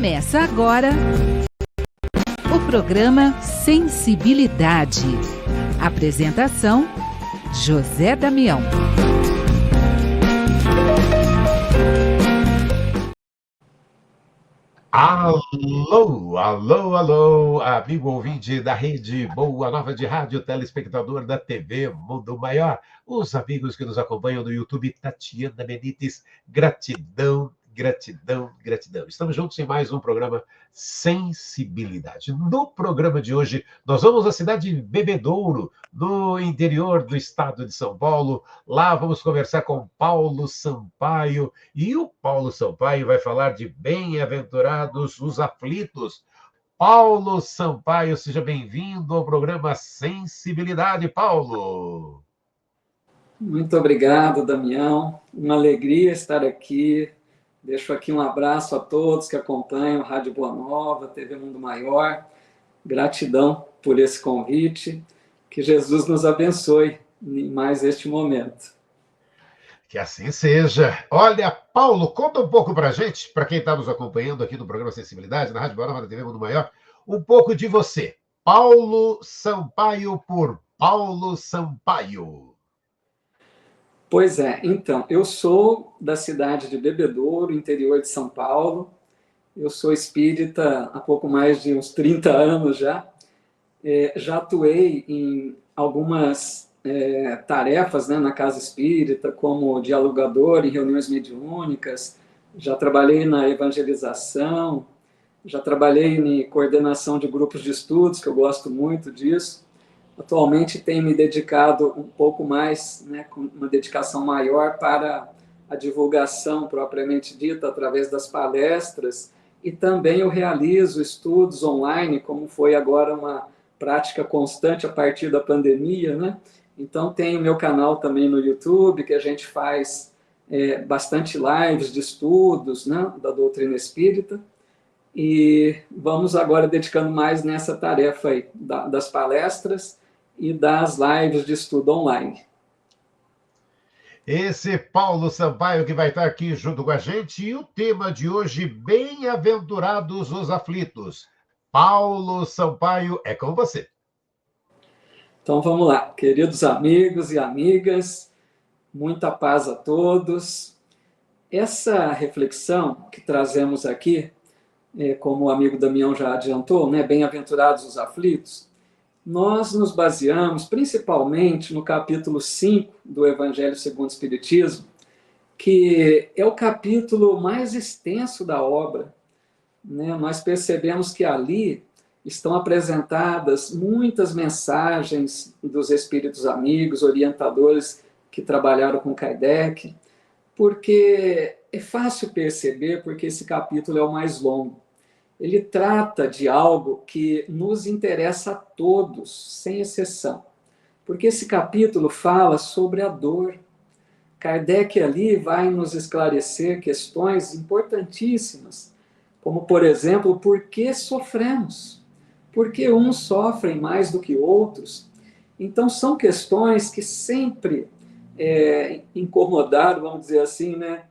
Começa agora o programa Sensibilidade. Apresentação: José Damião. Alô, alô, alô, amigo ouvinte da Rede Boa Nova de Rádio, telespectador da TV Mundo Maior, os amigos que nos acompanham no YouTube, Tatiana Benites, gratidão, gratidão, gratidão. Estamos juntos em mais um programa Sensibilidade. No programa de hoje, nós vamos à cidade de Bebedouro, no interior do estado de São Paulo. Lá vamos conversar com Paulo Sampaio, e o Paulo Sampaio vai falar de bem-aventurados os aflitos. Paulo Sampaio, seja bem-vindo ao programa Sensibilidade, Paulo. Muito obrigado, Damião. Uma alegria estar aqui. Deixo aqui um abraço a todos que acompanham a Rádio Boa Nova, TV Mundo Maior. Gratidão por esse convite. Que Jesus nos abençoe em mais este momento. Que assim seja. Olha, Paulo, conta um pouco para a gente, para quem está nos acompanhando aqui no programa Sensibilidade, na Rádio Boa Nova, da TV Mundo Maior, um pouco de você. Paulo Sampaio por Paulo Sampaio. Pois é, então, eu sou da cidade de Bebedouro, interior de São Paulo. Eu sou espírita há pouco mais de uns 30 anos já. Já atuei em algumas tarefas, né, na Casa Espírita, como dialogador em reuniões mediúnicas. Já trabalhei na evangelização, já trabalhei em coordenação de grupos de estudos, que eu gosto muito disso. Atualmente tenho me dedicado um pouco mais, né, com uma dedicação maior para a divulgação propriamente dita, através das palestras, e também eu realizo estudos online, como foi agora uma prática constante a partir da pandemia, né? Então tenho meu canal também no YouTube, que a gente faz bastante lives de estudos, né, da doutrina espírita, e vamos agora dedicando mais nessa tarefa aí, das palestras e das lives de estudo online. Esse Paulo Sampaio que vai estar aqui junto com a gente, e o tema de hoje, bem-aventurados os aflitos. Paulo Sampaio, é com você. Então vamos lá, queridos amigos e amigas, muita paz a todos. Essa reflexão que trazemos aqui, como o amigo Damião já adiantou, né, bem-aventurados os aflitos, nós nos baseamos principalmente no capítulo 5 do Evangelho segundo o Espiritismo, que é o capítulo mais extenso da obra, né? Nós percebemos que ali estão apresentadas muitas mensagens dos espíritos amigos, orientadores que trabalharam com Kardec, porque é fácil perceber, porque esse capítulo é o mais longo. Ele trata de algo que nos interessa a todos, sem exceção. Porque esse capítulo fala sobre a dor. Kardec ali vai nos esclarecer questões importantíssimas, como, por exemplo, por que sofremos? Por que uns sofrem mais do que outros? Então, são questões que sempre incomodaram, vamos dizer assim, né?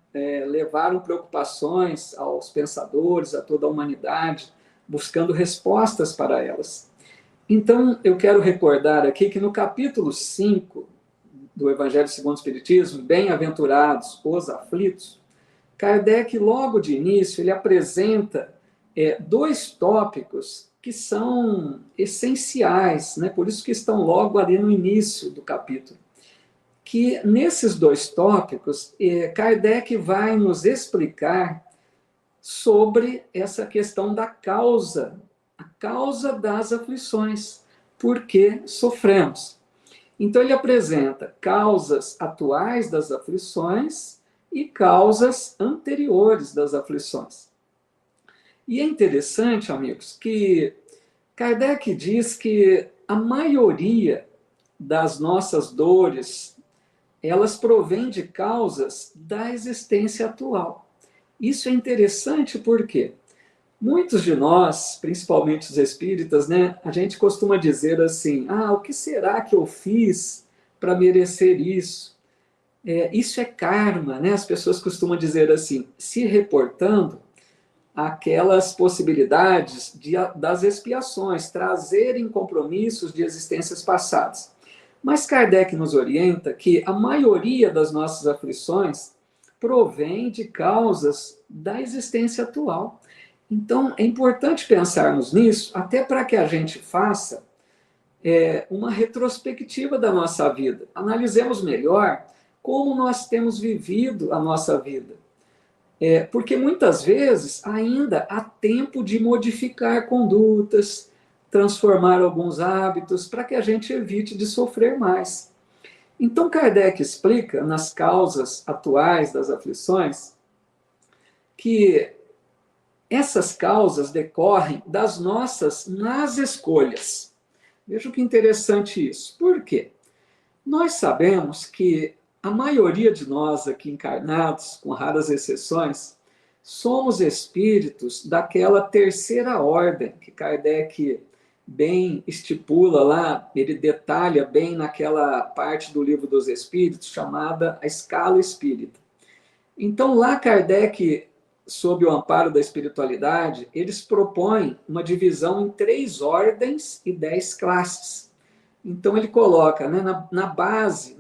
Levaram preocupações aos pensadores, a toda a humanidade, buscando respostas para elas. Então, eu quero recordar aqui que no capítulo 5 do Evangelho segundo o Espiritismo, Bem-aventurados os aflitos, Kardec, logo de início, ele apresenta dois tópicos que são essenciais, né? Por isso que estão logo ali no início do capítulo. Que nesses dois tópicos, Kardec vai nos explicar sobre essa questão da causa, a causa das aflições, por que sofremos. Então ele apresenta causas atuais das aflições e causas anteriores das aflições. E é interessante, amigos, que Kardec diz que a maioria das nossas dores, elas provêm de causas da existência atual. Isso é interessante porque muitos de nós, principalmente os espíritas, né, a gente costuma dizer assim, o que será que eu fiz para merecer isso? Isso é karma, né? As pessoas costumam dizer assim, se reportando aquelas possibilidades das expiações, trazerem compromissos de existências passadas. Mas Kardec nos orienta que a maioria das nossas aflições provém de causas da existência atual. Então, é importante pensarmos nisso, até para que a gente faça uma retrospectiva da nossa vida. Analisemos melhor como nós temos vivido a nossa vida. Porque muitas vezes ainda há tempo de modificar condutas, transformar alguns hábitos, para que a gente evite de sofrer mais. Então, Kardec explica, nas causas atuais das aflições, que essas causas decorrem das nossas más escolhas. Veja que interessante isso. Por quê? Nós sabemos que a maioria de nós aqui encarnados, com raras exceções, somos espíritos daquela terceira ordem que Kardec bem estipula lá, ele detalha bem naquela parte do Livro dos Espíritos, chamada a escala espírita. Então, lá Kardec, sob o amparo da espiritualidade, eles propõem uma divisão em 3 ordens e 10 classes. Então, ele coloca, né, na base,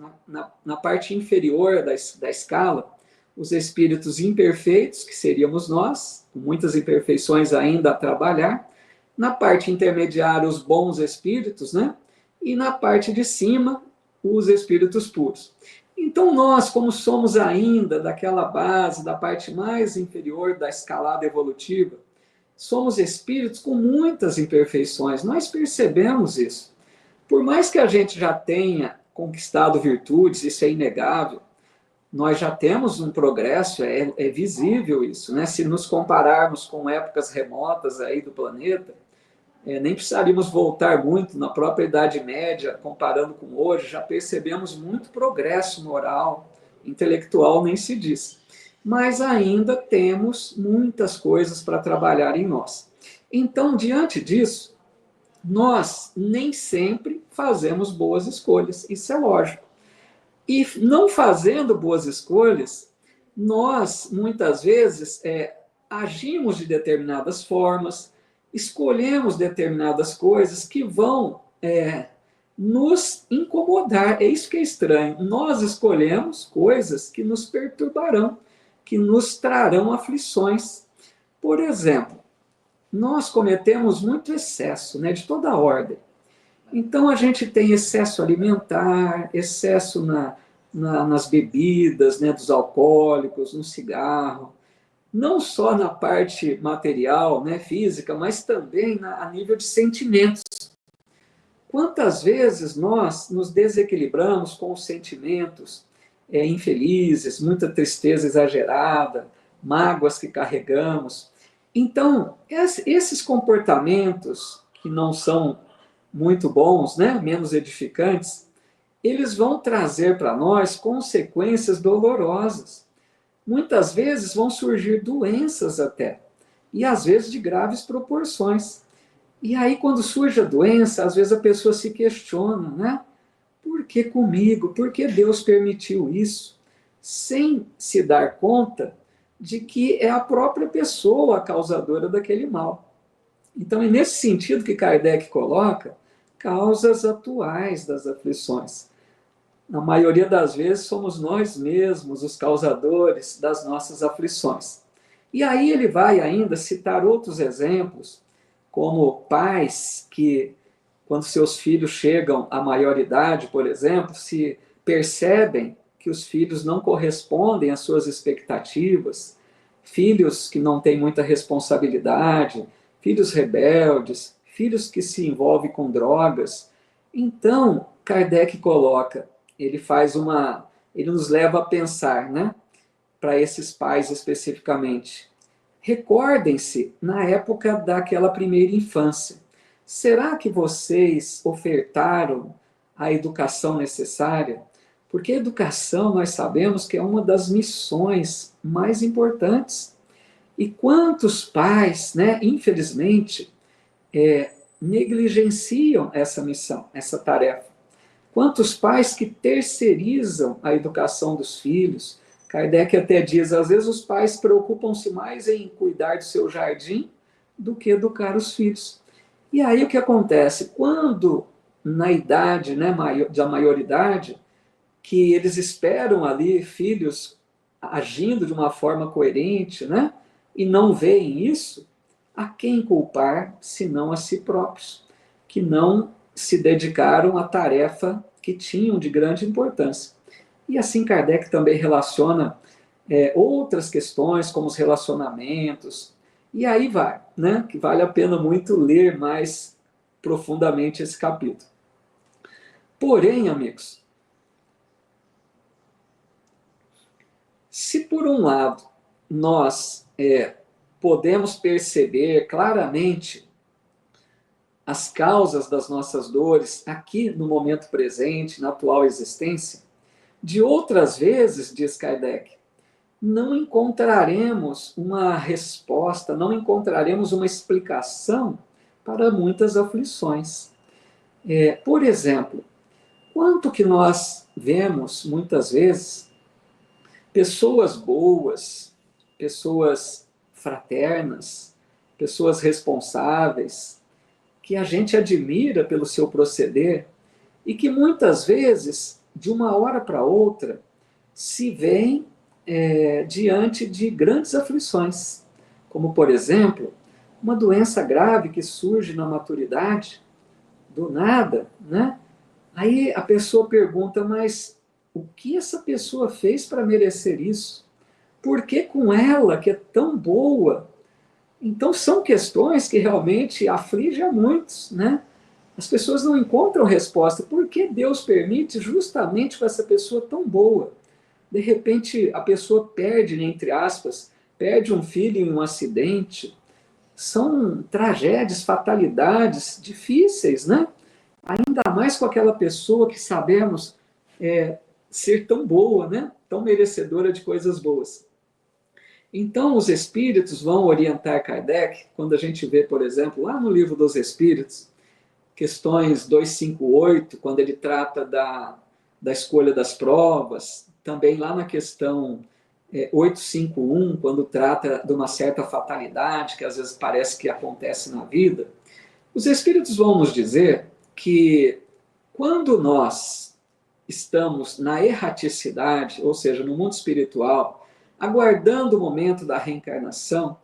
na parte inferior da escala, os espíritos imperfeitos, que seríamos nós, com muitas imperfeições ainda a trabalhar. Na parte intermediária, os bons espíritos, né? E na parte de cima, os espíritos puros. Então, nós, como somos ainda daquela base, da parte mais inferior da escalada evolutiva, somos espíritos com muitas imperfeições. Nós percebemos isso. Por mais que a gente já tenha conquistado virtudes, isso é inegável, nós já temos um progresso, é visível isso, né? Se nos compararmos com épocas remotas aí do planeta, nem precisaríamos voltar muito na própria Idade Média, comparando com hoje, já percebemos muito progresso moral, intelectual, nem se diz. Mas ainda temos muitas coisas para trabalhar em nós. Então, diante disso, nós nem sempre fazemos boas escolhas, isso é lógico. E não fazendo boas escolhas, nós, muitas vezes, agimos de determinadas formas, escolhemos determinadas coisas que vão nos incomodar. É isso que é estranho. Nós escolhemos coisas que nos perturbarão, que nos trarão aflições. Por exemplo, nós cometemos muito excesso, né, de toda a ordem. Então, a gente tem excesso alimentar, excesso nas bebidas, né, dos alcoólicos, no cigarro, não só na parte material, né, física, mas também a nível de sentimentos. Quantas vezes nós nos desequilibramos com os sentimentos infelizes, muita tristeza exagerada, mágoas que carregamos. Então, esses comportamentos que não são muito bons, né, menos edificantes, eles vão trazer para nós consequências dolorosas. Muitas vezes vão surgir doenças até, e às vezes de graves proporções. E aí, quando surge a doença, às vezes a pessoa se questiona, né? Por que comigo? Por que Deus permitiu isso? Sem se dar conta de que é a própria pessoa a causadora daquele mal. Então, é nesse sentido que Kardec coloca causas atuais das aflições. Na maioria das vezes, somos nós mesmos os causadores das nossas aflições. E aí ele vai ainda citar outros exemplos, como pais que, quando seus filhos chegam à maioridade, por exemplo, se percebem que os filhos não correspondem às suas expectativas, filhos que não têm muita responsabilidade, filhos rebeldes, filhos que se envolvem com drogas. Então, Kardec coloca, ele nos leva a pensar, né, para esses pais especificamente. Recordem-se na época daquela primeira infância. Será que vocês ofertaram a educação necessária? Porque a educação, nós sabemos que é uma das missões mais importantes. E quantos pais, né, infelizmente, negligenciam essa missão, essa tarefa? Quantos pais que terceirizam a educação dos filhos, Kardec até diz, às vezes os pais preocupam-se mais em cuidar do seu jardim do que educar os filhos. E aí o que acontece? Quando, na idade, né, da maioridade, que eles esperam ali filhos agindo de uma forma coerente, né, e não veem isso, a quem culpar, senão a si próprios, que não se dedicaram à tarefa que tinham de grande importância. E assim Kardec também relaciona outras questões, como os relacionamentos, e aí vai, né? Que vale a pena muito ler mais profundamente esse capítulo. Porém, amigos, se por um lado nós podemos perceber claramente as causas das nossas dores aqui no momento presente, na atual existência, de outras vezes, diz Kardec, não encontraremos uma resposta, não encontraremos uma explicação para muitas aflições. Por exemplo, quanto que nós vemos, muitas vezes, pessoas boas, pessoas fraternas, pessoas responsáveis, que a gente admira pelo seu proceder e que muitas vezes, de uma hora para outra, se veem diante de grandes aflições, como, por exemplo, uma doença grave que surge na maturidade, do nada, né? Aí a pessoa pergunta, mas o que essa pessoa fez para merecer isso? Por que com ela, que é tão boa? Então são questões que realmente afligem a muitos, né? As pessoas não encontram resposta. Por que Deus permite justamente com essa pessoa tão boa? De repente, a pessoa perde, entre aspas, perde um filho em um acidente. São tragédias, fatalidades difíceis, né? Ainda mais com aquela pessoa que sabemos ser tão boa, né? Tão merecedora de coisas boas. Então, os espíritos vão orientar Kardec, quando a gente vê, por exemplo, lá no Livro dos Espíritos, questões 258, quando ele trata da escolha das provas, também lá na questão 851, quando trata de uma certa fatalidade, que às vezes parece que acontece na vida, os espíritos vão nos dizer que quando nós estamos na erraticidade, ou seja, no mundo espiritual, aguardando o momento da reencarnação,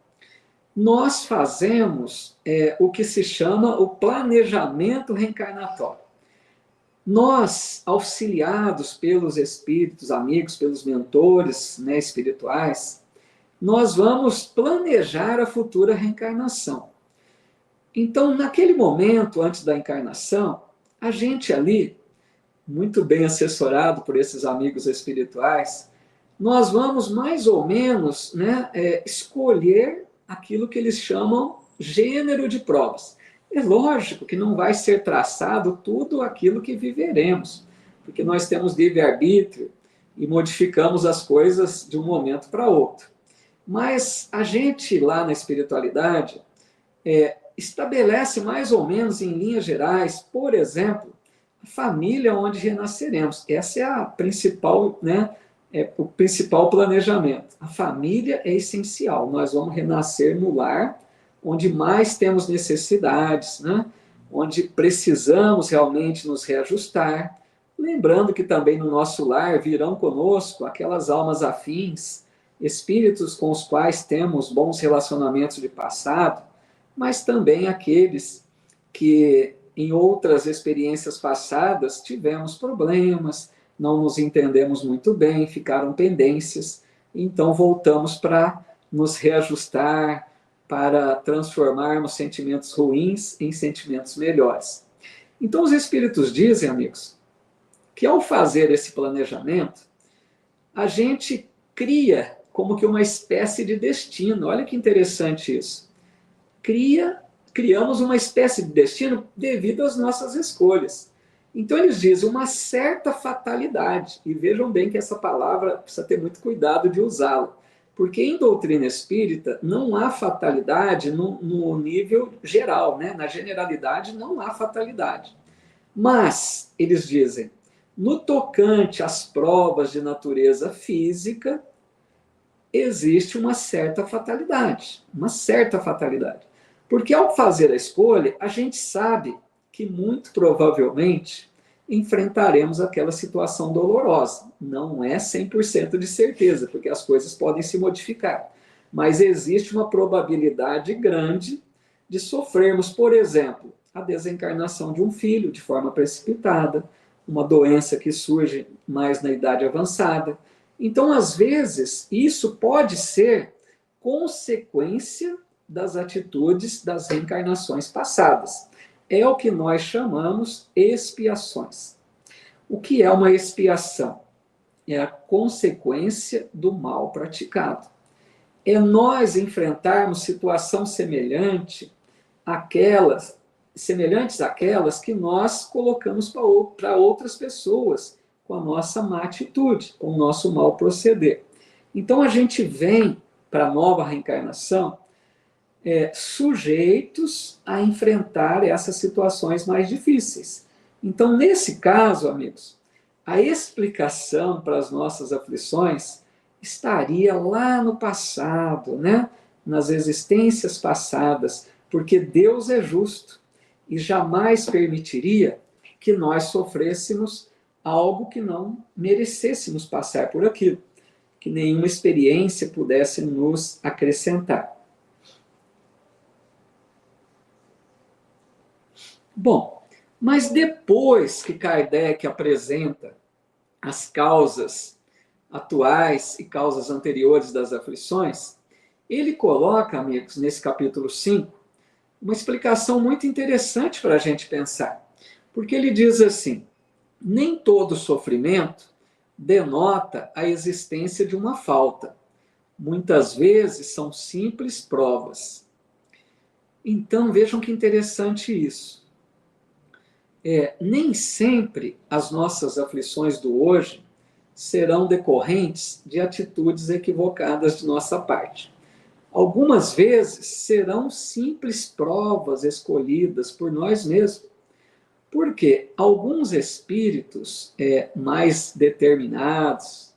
nós fazemos o que se chama o planejamento reencarnatório. Nós, auxiliados pelos espíritos amigos, pelos mentores, né, espirituais, nós vamos planejar a futura reencarnação. Então, naquele momento, antes da encarnação, a gente ali, muito bem assessorado por esses amigos espirituais, nós vamos mais ou menos, né, escolher aquilo que eles chamam gênero de provas. É lógico que não vai ser traçado tudo aquilo que viveremos, porque nós temos livre-arbítrio e modificamos as coisas de um momento para outro. Mas a gente lá na espiritualidade estabelece mais ou menos em linhas gerais, por exemplo, a família onde renasceremos. Essa é a principal, né, o principal planejamento. A família é essencial. Nós vamos renascer no lar onde mais temos necessidades, né? Onde precisamos realmente nos reajustar. Lembrando que também no nosso lar virão conosco aquelas almas afins, espíritos com os quais temos bons relacionamentos de passado, mas também aqueles que em outras experiências passadas tivemos problemas, não nos entendemos muito bem, ficaram pendências, então voltamos para nos reajustar, para transformarmos sentimentos ruins em sentimentos melhores. Então os espíritos dizem, amigos, que ao fazer esse planejamento, a gente cria como que uma espécie de destino. Olha que interessante isso. Criamos uma espécie de destino devido às nossas escolhas. Então eles dizem uma certa fatalidade, e vejam bem que essa palavra precisa ter muito cuidado de usá-la, porque em doutrina espírita não há fatalidade no nível geral, né? Na generalidade não há fatalidade. Mas, eles dizem, no tocante às provas de natureza física, existe uma certa fatalidade. Uma certa fatalidade. Porque ao fazer a escolha, a gente sabe que muito provavelmente enfrentaremos aquela situação dolorosa. Não é 100% de certeza, porque as coisas podem se modificar. Mas existe uma probabilidade grande de sofrermos, por exemplo, a desencarnação de um filho de forma precipitada, uma doença que surge mais na idade avançada. Então, às vezes, isso pode ser consequência das atitudes das reencarnações passadas. É o que nós chamamos expiações. O que é uma expiação? É a consequência do mal praticado. É nós enfrentarmos situação semelhantes àquelas que nós colocamos para outras pessoas com a nossa má atitude, com o nosso mau proceder. Então, a gente vem para a nova reencarnação sujeitos a enfrentar essas situações mais difíceis. Então, nesse caso, amigos, a explicação para as nossas aflições estaria lá no passado, né? Nas existências passadas, porque Deus é justo e jamais permitiria que nós sofrêssemos algo que não merecêssemos passar por aquilo, que nenhuma experiência pudesse nos acrescentar. Bom, mas depois que Kardec apresenta as causas atuais e causas anteriores das aflições, ele coloca, amigos, nesse capítulo 5, uma explicação muito interessante para a gente pensar. Porque ele diz assim: nem todo sofrimento denota a existência de uma falta. Muitas vezes são simples provas. Então, vejam que interessante isso. Nem sempre as nossas aflições do hoje serão decorrentes de atitudes equivocadas de nossa parte. Algumas vezes serão simples provas escolhidas por nós mesmos. Porque alguns espíritos mais determinados,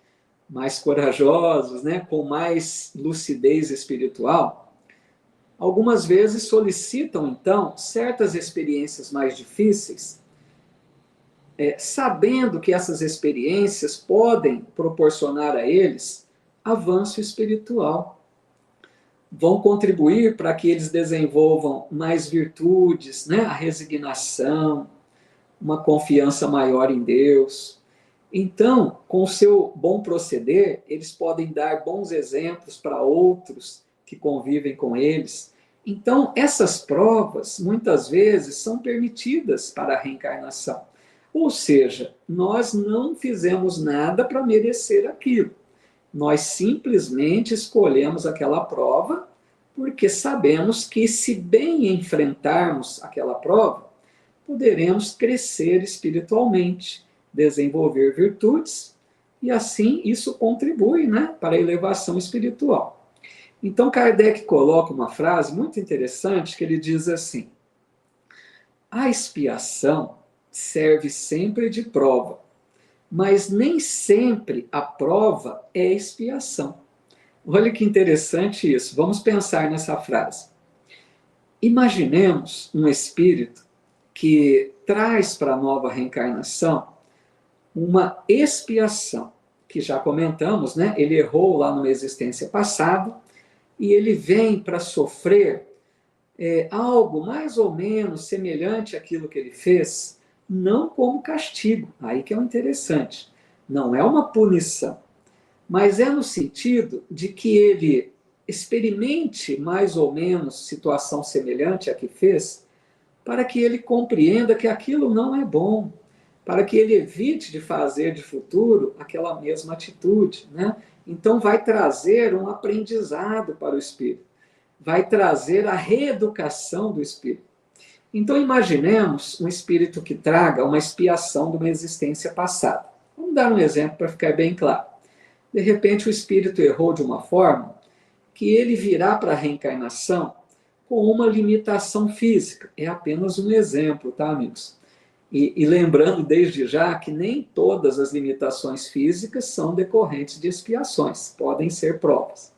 mais corajosos, né, com mais lucidez espiritual, algumas vezes solicitam, então, certas experiências mais difíceis, sabendo que essas experiências podem proporcionar a eles avanço espiritual. Vão contribuir para que eles desenvolvam mais virtudes, né? A resignação, uma confiança maior em Deus. Então, com o seu bom proceder, eles podem dar bons exemplos para outros que convivem com eles. Então, essas provas, muitas vezes, são permitidas para a reencarnação. Ou seja, nós não fizemos nada para merecer aquilo. Nós simplesmente escolhemos aquela prova porque sabemos que, se bem enfrentarmos aquela prova, poderemos crescer espiritualmente, desenvolver virtudes, e assim isso contribui, né, para a elevação espiritual. Então, Kardec coloca uma frase muito interessante, que ele diz assim: a expiação serve sempre de prova, mas nem sempre a prova é expiação. Olha que interessante isso. Vamos pensar nessa frase. Imaginemos um espírito que traz para a nova reencarnação uma expiação, que já comentamos, né? Ele errou lá numa existência passada e ele vem para sofrer algo mais ou menos semelhante àquilo que ele fez, não como castigo, aí que é o interessante, não é uma punição, mas é no sentido de que ele experimente mais ou menos situação semelhante à que fez, para que ele compreenda que aquilo não é bom, para que ele evite de fazer de futuro aquela mesma atitude, né? Então vai trazer um aprendizado para o espírito, vai trazer a reeducação do espírito. Então imaginemos um espírito que traga uma expiação de uma existência passada. Vamos dar um exemplo para ficar bem claro. De repente o espírito errou de uma forma que ele virá para a reencarnação com uma limitação física. É apenas um exemplo, tá, amigos? E lembrando desde já que nem todas as limitações físicas são decorrentes de expiações, podem ser provas.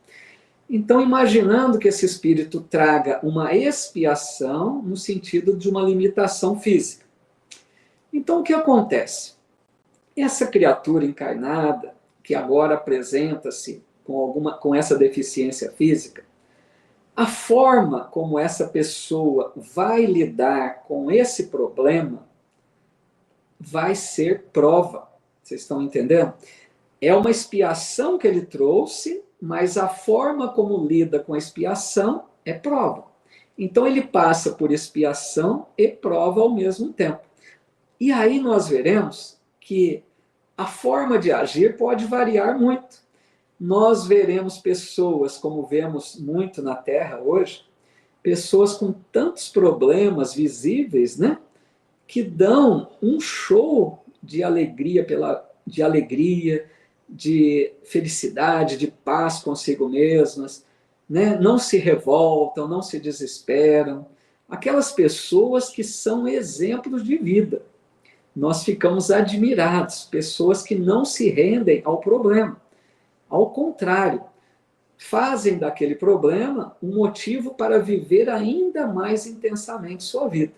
Então, imaginando que esse espírito traga uma expiação no sentido de uma limitação física. Então, o que acontece? Essa criatura encarnada, que agora apresenta-se com essa deficiência física, a forma como essa pessoa vai lidar com esse problema vai ser prova. Vocês estão entendendo? É uma expiação que ele trouxe, mas a forma como lida com a expiação é prova. Então ele passa por expiação e prova ao mesmo tempo. E aí nós veremos que a forma de agir pode variar muito. Nós veremos pessoas, como vemos muito na Terra hoje, pessoas com tantos problemas visíveis, né? Que dão um show de alegria, de felicidade, de paz consigo mesmas, né? Não se revoltam, não se desesperam. Aquelas pessoas que são exemplos de vida. Nós ficamos admirados, pessoas que não se rendem ao problema. Ao contrário, fazem daquele problema um motivo para viver ainda mais intensamente sua vida.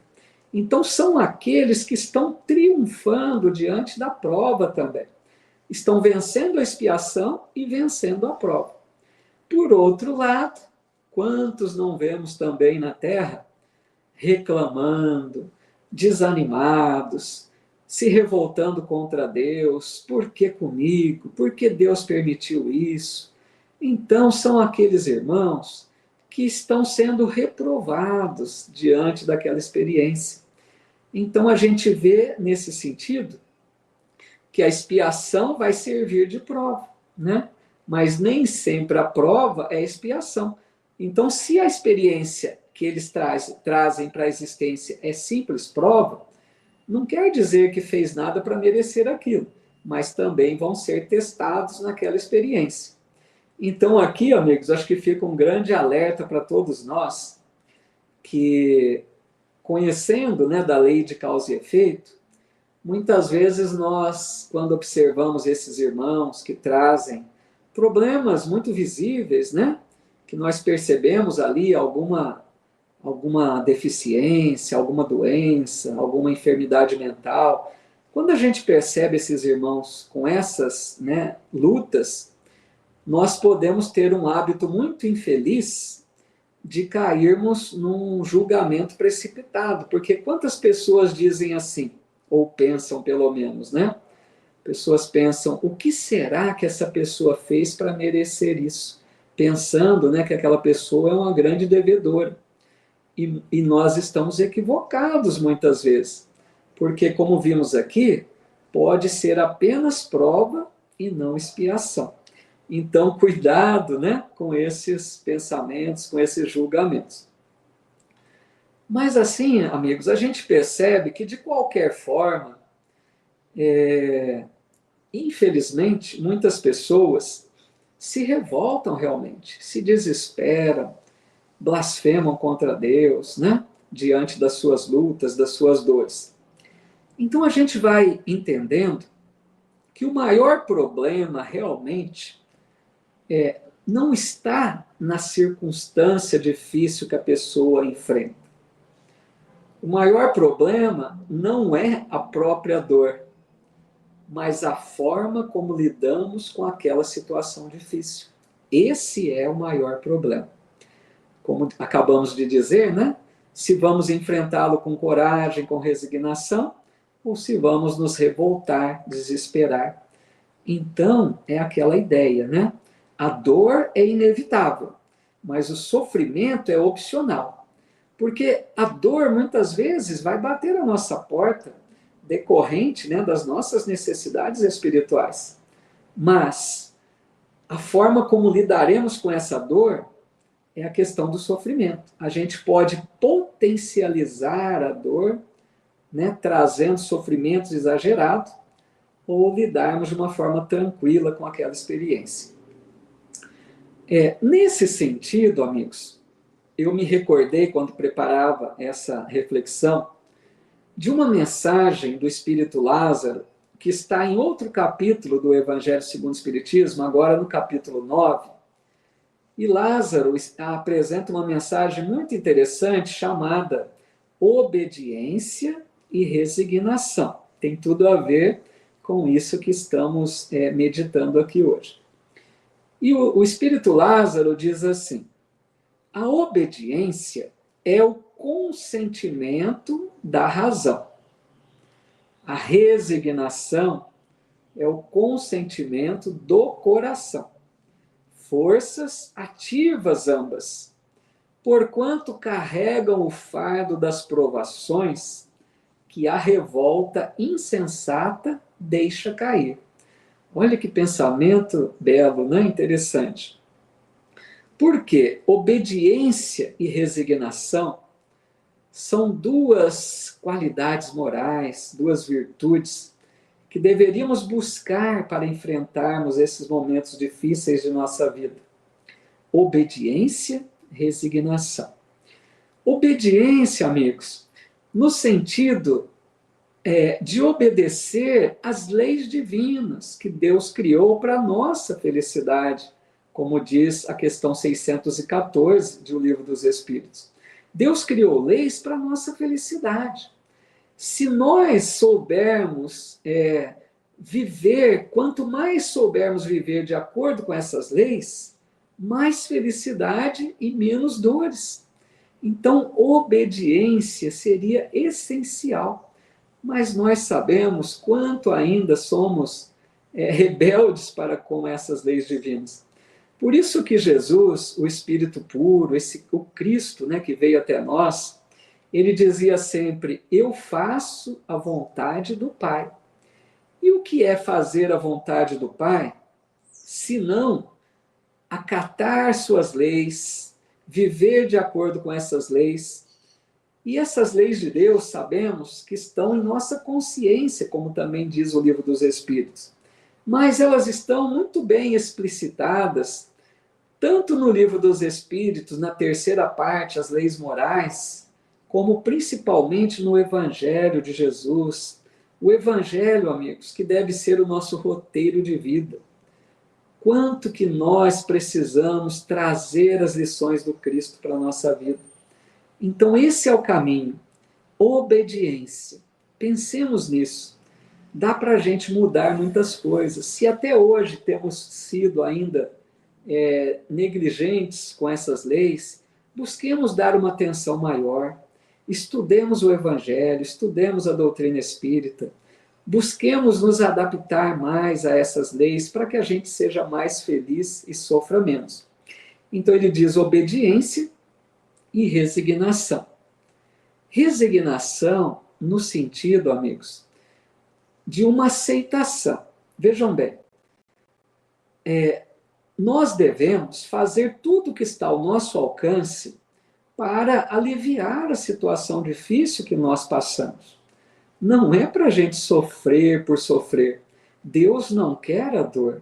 Então, são aqueles que estão triunfando diante da prova também. Estão vencendo a expiação e vencendo a prova. Por outro lado, quantos não vemos também na Terra reclamando, desanimados, se revoltando contra Deus? Por que comigo? Por que Deus permitiu isso? Então, são aqueles irmãos que estão sendo reprovados diante daquela experiência. Então, a gente vê, nesse sentido, que a expiação vai servir de prova, né? Mas nem sempre a prova é expiação. Então, se a experiência que eles trazem para a existência é simples prova, não quer dizer que fez nada para merecer aquilo, mas também vão ser testados naquela experiência. Então, aqui, amigos, acho que fica um grande alerta para todos nós, que, conhecendo, né, da lei de causa e efeito, muitas vezes nós, quando observamos esses irmãos que trazem problemas muito visíveis, né, que nós percebemos ali alguma deficiência, alguma doença, alguma enfermidade mental, quando a gente percebe esses irmãos com essas, né, lutas, nós podemos ter um hábito muito infeliz de cairmos num julgamento precipitado, porque quantas pessoas dizem assim, ou pensam pelo menos, né? Pessoas pensam, o que será que essa pessoa fez para merecer isso? Pensando, né, que aquela pessoa é uma grande devedora. E nós estamos equivocados muitas vezes, porque, como vimos aqui, pode ser apenas prova e não expiação. Então, cuidado, né, com esses pensamentos, com esses julgamentos. Mas assim, amigos, a gente percebe que, de qualquer forma, infelizmente, muitas pessoas se revoltam realmente, se desesperam, blasfemam contra Deus, né, diante das suas lutas, das suas dores. Então, a gente vai entendendo que o maior problema realmente não está na circunstância difícil que a pessoa enfrenta. O maior problema não é a própria dor, mas a forma como lidamos com aquela situação difícil. Esse é o maior problema. Como acabamos de dizer, né? Se vamos enfrentá-lo com coragem, com resignação, ou se vamos nos revoltar, desesperar. Então, é aquela ideia, né? A dor é inevitável, mas o sofrimento é opcional. Porque a dor, muitas vezes, vai bater a nossa porta, decorrente, né, das nossas necessidades espirituais. Mas a forma como lidaremos com essa dor é a questão do sofrimento. A gente pode potencializar a dor, né, trazendo sofrimentos exagerados, ou lidarmos de uma forma tranquila com aquela experiência. Nesse sentido, amigos, eu me recordei, quando preparava essa reflexão, de uma mensagem do Espírito Lázaro, que está em outro capítulo do Evangelho segundo o Espiritismo, agora no capítulo 9. E Lázaro apresenta uma mensagem muito interessante chamada obediência e resignação. Tem tudo a ver com isso que estamos meditando aqui hoje. E o Espírito Lázaro diz assim: a obediência é o consentimento da razão. A resignação é o consentimento do coração. Forças ativas ambas, porquanto carregam o fardo das provações que a revolta insensata deixa cair. Olha que pensamento belo, né? Interessante. Porque obediência e resignação são duas qualidades morais, duas virtudes que deveríamos buscar para enfrentarmos esses momentos difíceis de nossa vida. Obediência, resignação. Obediência, amigos, no sentido de obedecer às leis divinas que Deus criou para a nossa felicidade, como diz a questão 614 do Livro dos Espíritos. Deus criou leis para a nossa felicidade. Se nós soubermos viver, quanto mais soubermos viver de acordo com essas leis, mais felicidade e menos dores. Então, obediência seria essencial. Mas nós sabemos quanto ainda somos rebeldes para com essas leis divinas. Por isso que Jesus, o Espírito puro, o Cristo, né, que veio até nós, ele dizia sempre: eu faço a vontade do Pai. E o que é fazer a vontade do Pai? Senão acatar suas leis, viver de acordo com essas leis. E essas leis de Deus, sabemos que estão em nossa consciência, como também diz o Livro dos Espíritos. Mas elas estão muito bem explicitadas, tanto no Livro dos Espíritos, na terceira parte, as leis morais, como principalmente no Evangelho de Jesus. O Evangelho, amigos, que deve ser o nosso roteiro de vida. Quanto que nós precisamos trazer as lições do Cristo para a nossa vida. Então, esse é o caminho. Obediência. Pensemos nisso. Dá para a gente mudar muitas coisas. Se até hoje temos sido ainda negligentes com essas leis, busquemos dar uma atenção maior. Estudemos o Evangelho, estudemos a doutrina espírita, busquemos nos adaptar mais a essas leis para que a gente seja mais feliz e sofra menos. Então ele diz obediência e resignação. Resignação no sentido, amigos, de uma aceitação. Vejam bem, nós devemos fazer tudo o que está ao nosso alcance para aliviar a situação difícil que nós passamos. Não é para a gente sofrer por sofrer. Deus não quer a dor,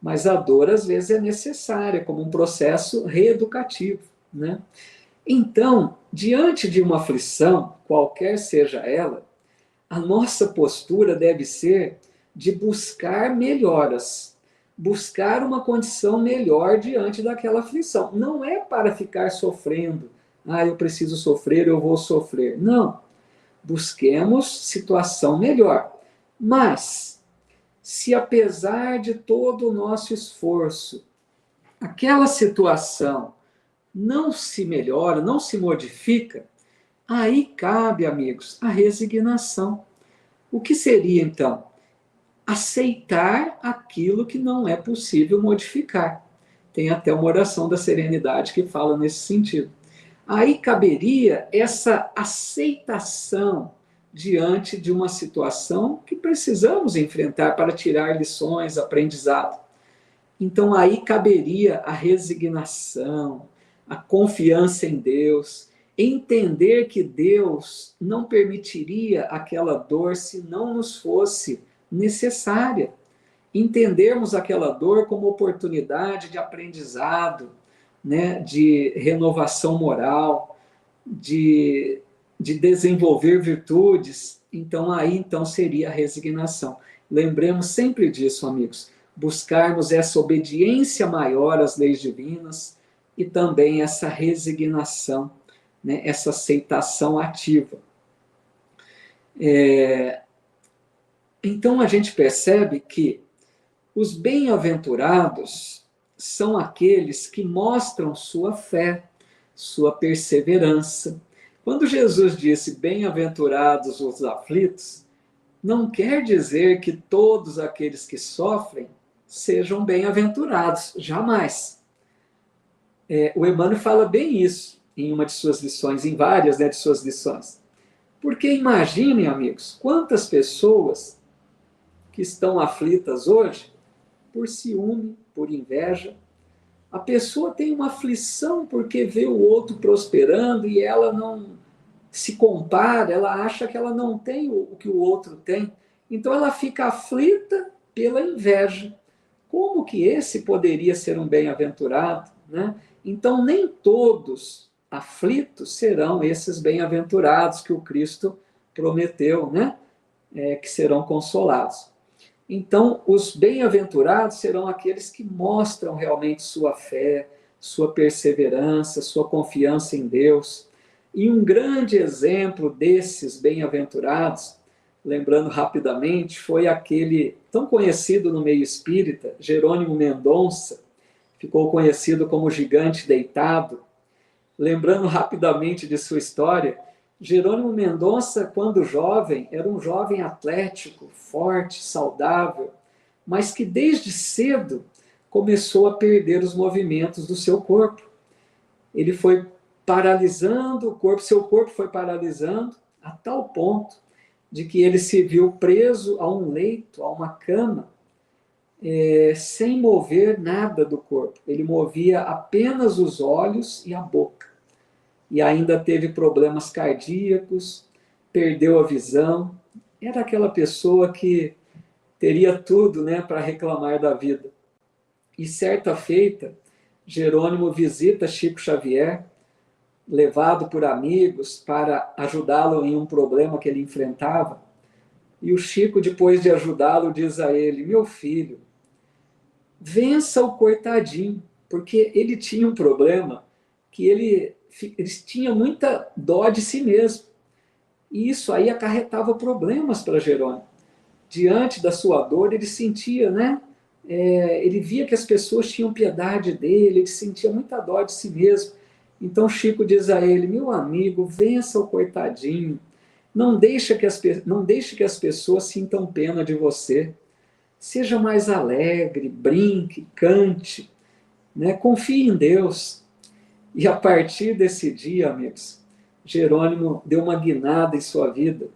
mas a dor às vezes é necessária como um processo reeducativo, né? Então, diante de uma aflição, qualquer seja ela, a nossa postura deve ser de buscar melhoras, buscar uma condição melhor diante daquela aflição. Não é para ficar sofrendo. Eu preciso sofrer, eu vou sofrer. Não. Busquemos situação melhor. Mas, se apesar de todo o nosso esforço, aquela situação não se melhora, não se modifica, aí cabe, amigos, a resignação. O que seria, então? Aceitar aquilo que não é possível modificar. Tem até uma oração da serenidade que fala nesse sentido. Aí caberia essa aceitação diante de uma situação que precisamos enfrentar para tirar lições, aprendizado. Então aí caberia a resignação, a confiança em Deus, entender que Deus não permitiria aquela dor se não nos fosse necessária. Entendermos aquela dor como oportunidade de aprendizado, né, de renovação moral, de de desenvolver virtudes, então aí então seria a resignação. Lembremos sempre disso, amigos. Buscarmos essa obediência maior às leis divinas e também essa resignação, né? Essa aceitação ativa. Então a gente percebe que os bem-aventurados são aqueles que mostram sua fé, sua perseverança. Quando Jesus disse bem-aventurados os aflitos, não quer dizer que todos aqueles que sofrem sejam bem-aventurados, jamais. O Emmanuel fala bem isso em uma de suas lições, em várias, né, de suas lições. Porque imaginem, amigos, quantas pessoas que estão aflitas hoje por ciúme, por inveja. A pessoa tem uma aflição porque vê o outro prosperando e ela não se compara, ela acha que ela não tem o que o outro tem. Então ela fica aflita pela inveja. Como que esse poderia ser um bem-aventurado, né? Então nem todos aflitos serão esses bem-aventurados que o Cristo prometeu, né? Que serão consolados. Então, os bem-aventurados serão aqueles que mostram realmente sua fé, sua perseverança, sua confiança em Deus. E um grande exemplo desses bem-aventurados, lembrando rapidamente, foi aquele tão conhecido no meio espírita, Jerônimo Mendonça, ficou conhecido como Gigante Deitado. Lembrando rapidamente de sua história, Jerônimo Mendonça, quando jovem, era um jovem atlético, forte, saudável, mas que desde cedo começou a perder os movimentos do seu corpo. Ele foi paralisando o corpo, seu corpo foi paralisando a tal ponto de que ele se viu preso a um leito, a uma cama, sem mover nada do corpo. Ele movia apenas os olhos e a boca. E ainda teve problemas cardíacos, perdeu a visão. Era aquela pessoa que teria tudo, né, para reclamar da vida. E certa feita, Jerônimo visita Chico Xavier, levado por amigos para ajudá-lo em um problema que ele enfrentava. E o Chico, depois de ajudá-lo, diz a ele: meu filho, vença o coitadinho, porque ele tinha um problema que ele tinha muita dó de si mesmo. E isso aí acarretava problemas para Jerônimo. Diante da sua dor, ele sentia, né? Ele via que as pessoas tinham piedade dele, ele sentia muita dó de si mesmo. Então Chico diz a ele: meu amigo, vença o coitadinho. Não deixe que as pessoas sintam pena de você. Seja mais alegre, brinque, cante, né? Confie em Deus. E a partir desse dia, amigos, Jerônimo deu uma guinada em sua vida.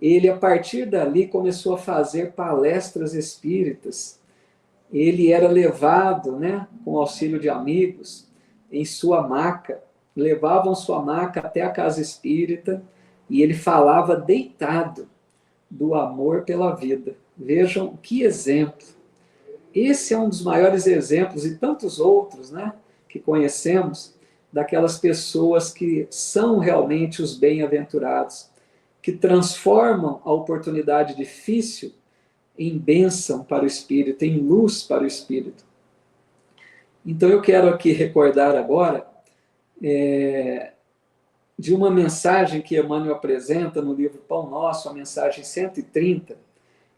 Ele, a partir dali, começou a fazer palestras espíritas. Ele era levado, né, com auxílio de amigos, em sua maca. Levavam sua maca até a casa espírita e ele falava deitado do amor pela vida. Vejam que exemplo. Esse é um dos maiores exemplos, e tantos outros, né, que conhecemos, daquelas pessoas que são realmente os bem-aventurados, que transformam a oportunidade difícil em bênção para o espírito, em luz para o espírito. Então eu quero aqui recordar agora de uma mensagem que Emmanuel apresenta no livro Pão Nosso, a mensagem 130,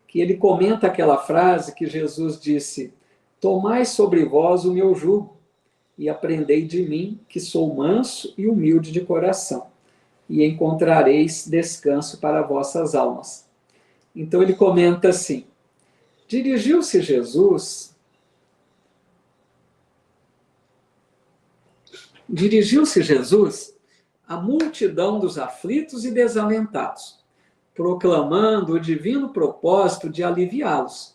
que ele comenta aquela frase que Jesus disse: tomai sobre vós o meu jugo, e aprendei de mim, que sou manso e humilde de coração, e encontrareis descanso para vossas almas. Então ele comenta assim: dirigiu-se Jesus à multidão dos aflitos e desalentados, proclamando o divino propósito de aliviá-los.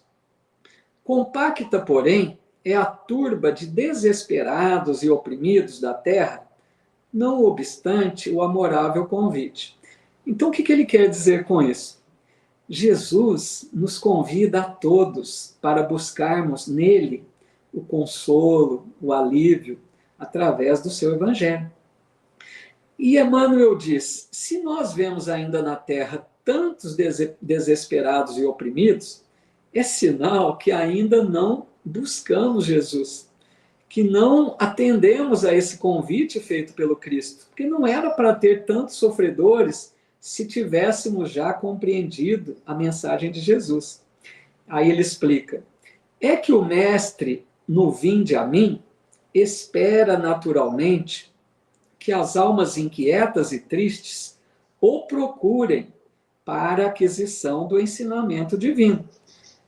Compacta, porém, é a turba de desesperados e oprimidos da terra, não obstante o amorável convite. Então, o que ele quer dizer com isso? Jesus nos convida a todos para buscarmos nele o consolo, o alívio, através do seu evangelho. E Emmanuel diz, se nós vemos ainda na Terra tantos desesperados e oprimidos, é sinal que ainda não buscamos Jesus, que não atendemos a esse convite feito pelo Cristo, porque não era para ter tantos sofredores se tivéssemos já compreendido a mensagem de Jesus. Aí ele explica, é que o Mestre, no vinde a mim, espera naturalmente que as almas inquietas e tristes o procurem para a aquisição do ensinamento divino.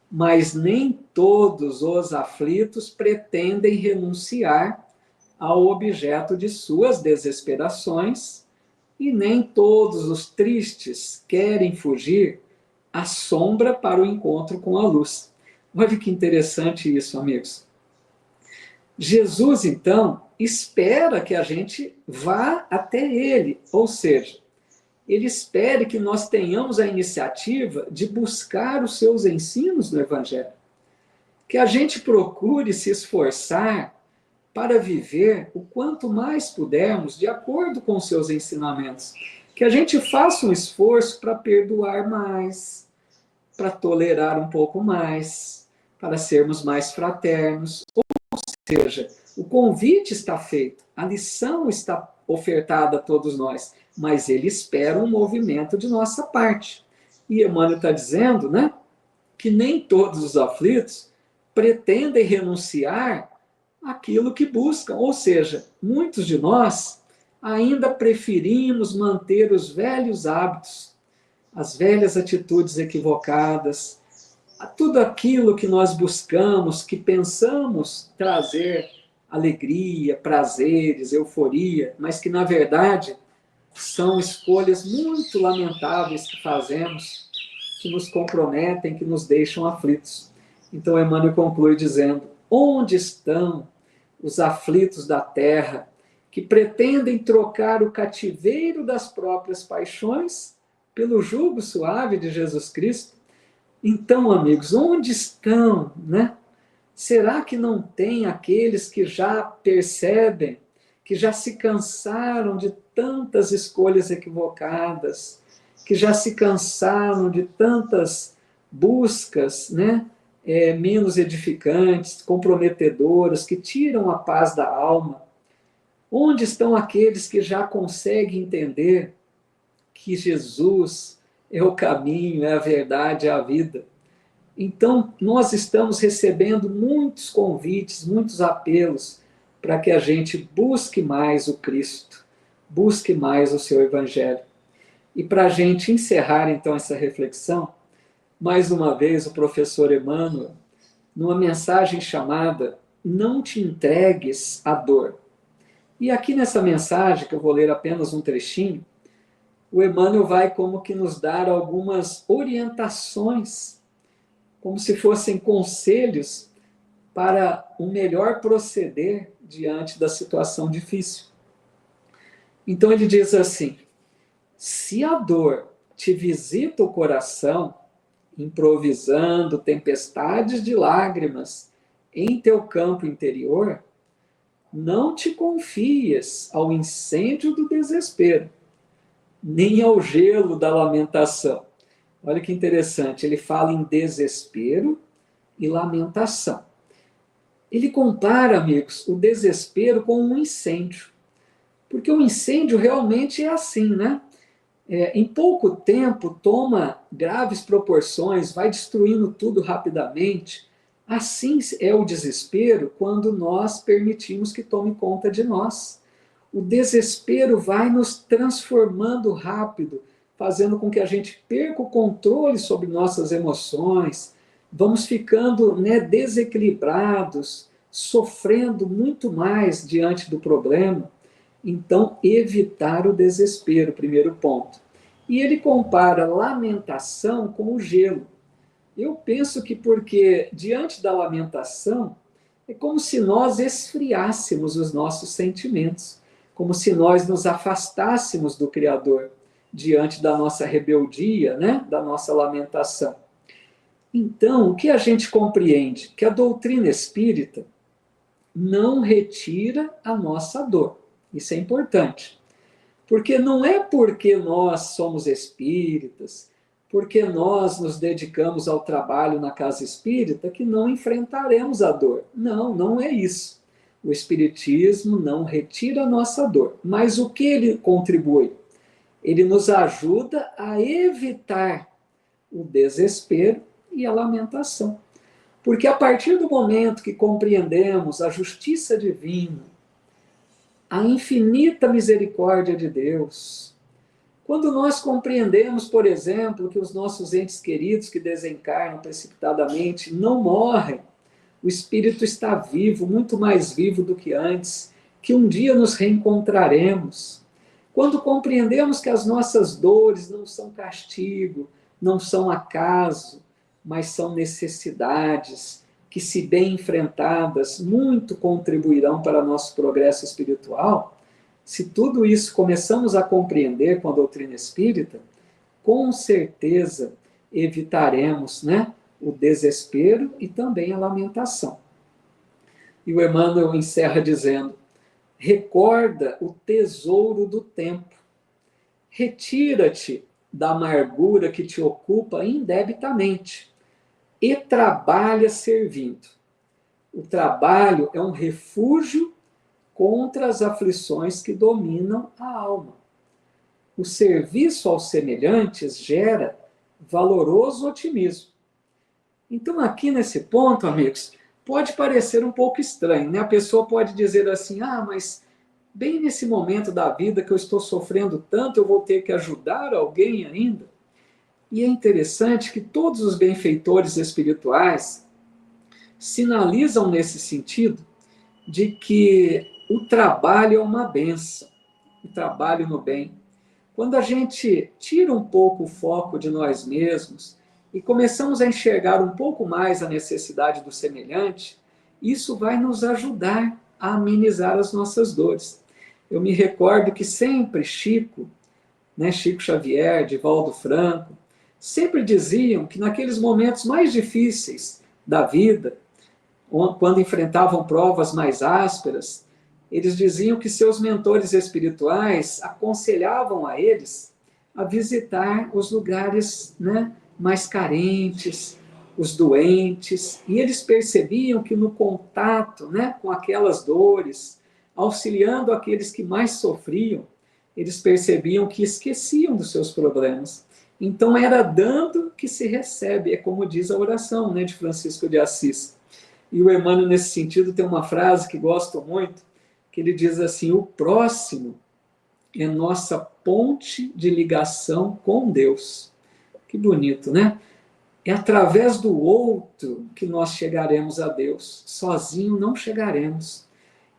Mas nem todos os aflitos pretendem renunciar ao objeto de suas desesperações e nem todos os tristes querem fugir à sombra para o encontro com a luz. Olha que interessante isso, amigos. Jesus, então, espera que a gente vá até ele, ou seja, ele espera que nós tenhamos a iniciativa de buscar os seus ensinos no Evangelho, que a gente procure se esforçar para viver o quanto mais pudermos de acordo com os seus ensinamentos, que a gente faça um esforço para perdoar mais, para tolerar um pouco mais, para sermos mais fraternos, ou seja, o convite está feito, a lição está ofertada a todos nós, mas ele espera um movimento de nossa parte. E Emmanuel está dizendo, né, que nem todos os aflitos pretendem renunciar àquilo que buscam, ou seja, muitos de nós ainda preferimos manter os velhos hábitos, as velhas atitudes equivocadas, tudo aquilo que nós buscamos, que pensamos trazer alegria, prazeres, euforia, mas que, na verdade, são escolhas muito lamentáveis que fazemos, que nos comprometem, que nos deixam aflitos. Então, Emmanuel conclui dizendo, onde estão os aflitos da terra, que pretendem trocar o cativeiro das próprias paixões pelo jugo suave de Jesus Cristo? Então, amigos, onde estão, né? Será que não tem aqueles que já percebem, que já se cansaram de tantas escolhas equivocadas, que já se cansaram de tantas buscas, né, menos edificantes, comprometedoras, que tiram a paz da alma? Onde estão aqueles que já conseguem entender que Jesus é o caminho, é a verdade, é a vida? Então, nós estamos recebendo muitos convites, muitos apelos para que a gente busque mais o Cristo, busque mais o seu Evangelho. E para a gente encerrar, então, essa reflexão, mais uma vez o professor Emmanuel, numa mensagem chamada Não te entregues à dor. E aqui nessa mensagem, que eu vou ler apenas um trechinho, o Emmanuel vai como que nos dar algumas orientações, como se fossem conselhos para um melhor proceder diante da situação difícil. Então ele diz assim, se a dor te visita o coração, improvisando tempestades de lágrimas em teu campo interior, não te confies ao incêndio do desespero, nem ao gelo da lamentação. Olha que interessante, ele fala em desespero e lamentação. Ele compara, amigos, o desespero com um incêndio. Porque o incêndio realmente é assim, né? Em pouco tempo toma graves proporções, vai destruindo tudo rapidamente. Assim é o desespero quando nós permitimos que tome conta de nós. O desespero vai nos transformando rápido, fazendo com que a gente perca o controle sobre nossas emoções, vamos ficando, né, desequilibrados, sofrendo muito mais diante do problema. Então, evitar o desespero, primeiro ponto. E ele compara lamentação com o gelo. Eu penso que porque, diante da lamentação, é como se nós esfriássemos os nossos sentimentos, como se nós nos afastássemos do Criador, diante da nossa rebeldia, né, da nossa lamentação. Então, o que a gente compreende? Que a doutrina espírita não retira a nossa dor. Isso é importante. Porque não é porque nós somos espíritas, porque nós nos dedicamos ao trabalho na casa espírita, que não enfrentaremos a dor. Não, não é isso. O espiritismo não retira a nossa dor. Mas o que ele contribui? Ele nos ajuda a evitar o desespero e a lamentação. Porque a partir do momento que compreendemos a justiça divina, a infinita misericórdia de Deus, quando nós compreendemos, por exemplo, que os nossos entes queridos que desencarnam precipitadamente não morrem, o espírito está vivo, muito mais vivo do que antes, que um dia nos reencontraremos. Quando compreendemos que as nossas dores não são castigo, não são acaso, mas são necessidades que, se bem enfrentadas, muito contribuirão para nosso progresso espiritual. Se tudo isso começamos a compreender com a doutrina espírita, com certeza evitaremos, né, o desespero e também a lamentação. E o Emmanuel encerra dizendo: recorda o tesouro do tempo, retira-te da amargura que te ocupa indebitamente e trabalha servindo. O trabalho é um refúgio contra as aflições que dominam a alma. O serviço aos semelhantes gera valoroso otimismo. Então, aqui nesse ponto, amigos, pode parecer um pouco estranho, né? A pessoa pode dizer assim: mas bem nesse momento da vida que eu estou sofrendo tanto, eu vou ter que ajudar alguém ainda? E é interessante que todos os benfeitores espirituais sinalizam nesse sentido de que o trabalho é uma bênção, o trabalho no bem. Quando a gente tira um pouco o foco de nós mesmos e começamos a enxergar um pouco mais a necessidade do semelhante, isso vai nos ajudar a amenizar as nossas dores. Eu me recordo que sempre Chico Xavier, Divaldo Franco, sempre diziam que naqueles momentos mais difíceis da vida, quando enfrentavam provas mais ásperas, eles diziam que seus mentores espirituais aconselhavam a eles a visitar os lugares, né, mais carentes, os doentes, e eles percebiam que no contato, né, com aquelas dores, auxiliando aqueles que mais sofriam, eles percebiam que esqueciam dos seus problemas. Então era dando que se recebe, é como diz a oração, né, de Francisco de Assis. E o Emmanuel, nesse sentido, tem uma frase que gosto muito, que ele diz assim: o próximo é nossa ponte de ligação com Deus. Que bonito, né? É através do outro que nós chegaremos a Deus. Sozinho não chegaremos.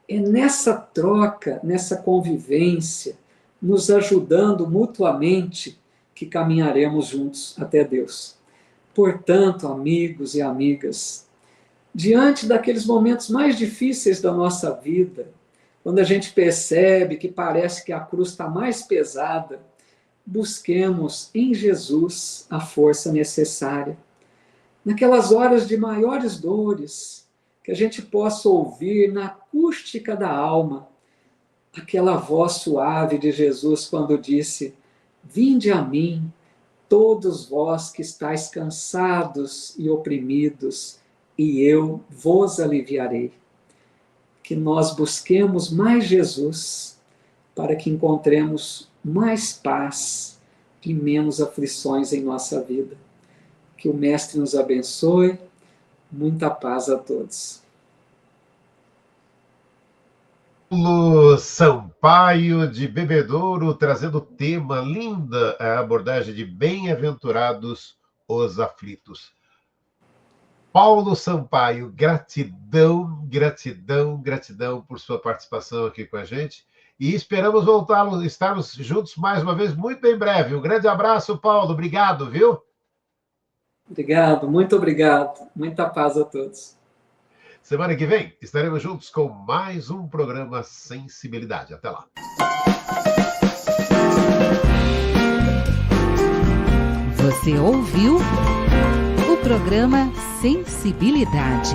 É nessa troca, nessa convivência, nos ajudando mutuamente, que caminharemos juntos até Deus. Portanto, amigos e amigas, diante daqueles momentos mais difíceis da nossa vida, quando a gente percebe que parece que a cruz está mais pesada, busquemos em Jesus a força necessária. Naquelas horas de maiores dores, que a gente possa ouvir na acústica da alma aquela voz suave de Jesus quando disse: vinde a mim, todos vós que estáis cansados e oprimidos, e eu vos aliviarei. Que nós busquemos mais Jesus, para que encontremos mais paz e menos aflições em nossa vida. Que o Mestre nos abençoe. Muita paz a todos. Paulo Sampaio, de Bebedouro, trazendo o tema, linda a abordagem de bem-aventurados os aflitos. Paulo Sampaio, gratidão, gratidão, gratidão por sua participação aqui com a gente. E esperamos estarmos juntos mais uma vez muito em breve. Um grande abraço, Paulo. Obrigado, viu? Obrigado, muito obrigado. Muita paz a todos. Semana que vem estaremos juntos com mais um programa Sensibilidade. Até lá. Você ouviu o programa Sensibilidade.